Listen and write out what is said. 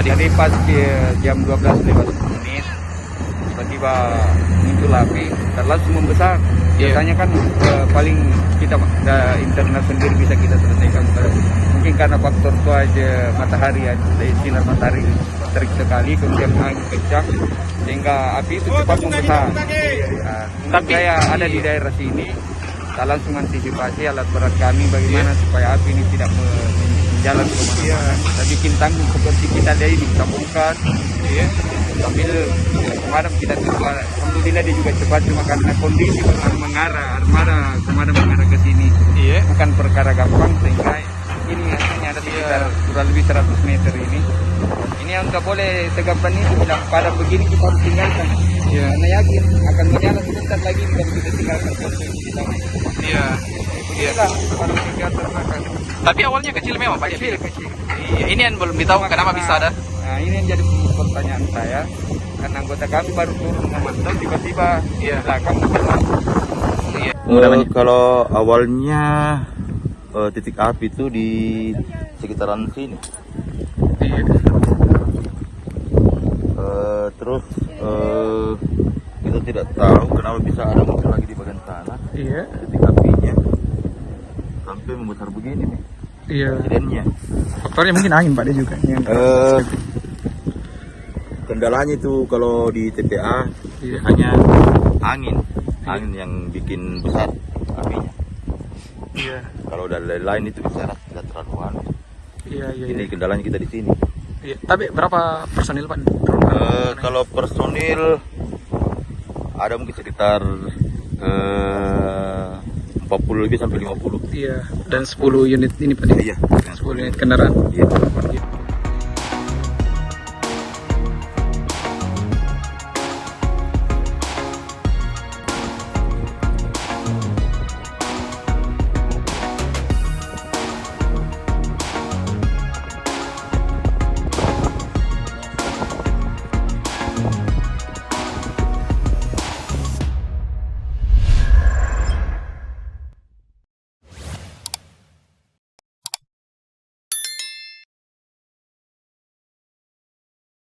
Jadi pas jam 12 lewat 10 menit tiba-tiba muncul api dan langsung membesar. Biasanya kan paling kita internal sendiri bisa kita selesaikan. Mungkin karena faktor cuaca matahari ya, sinar matahari terik sekali, kemudian angin kencang sehingga api itu cepat membesar. Tapi saya ada di daerah sini, kita langsung antisipasi alat berat kami bagaimana supaya api ini tidak menjalar ke mana-mana. Kita bikin tanggung seperti kita ada ini, kita bongkar sambil pemadam kita coba. Alhamdulillah dia juga cepat, cuma karena kondisi armada mengarah ke sini bukan perkara gampang, sehingga ini hasilnya ada sekitar kurang lebih 100 meter ini yang nggak boleh segampang ini bilang pada begini kita harus tinggalkan karena yakin akan menyala sebentar lagi kalau kita tinggalkan kita. Harus tinggal termakan. Tapi awalnya kecil memang Pak. Kecil. Ini yang belum ditahu kenapa bisa ada. Nah ini yang jadi pertanyaan saya, karena anggota kami baru turun memantau tiba-tiba belakang. Kalau awalnya titik api itu di sekitaran sini. Terus kita tidak tahu kenapa bisa ada muncul lagi di bagian sana. Titik apinya sampai membesar begini nih. Kejadiannya. Faktornya mungkin angin Pak dia juga. Kendalanya itu kalau di TPA hanya angin yang bikin besar apinya. Kalau dari lain itu bisa tidak terlalu anu. Ini kendalanya kita di sini. Tapi berapa personil Pak? Kalau personil ada mungkin sekitar 40 lebih sampai 50. Dan 10 unit ini Pak. 10 unit kendaraan.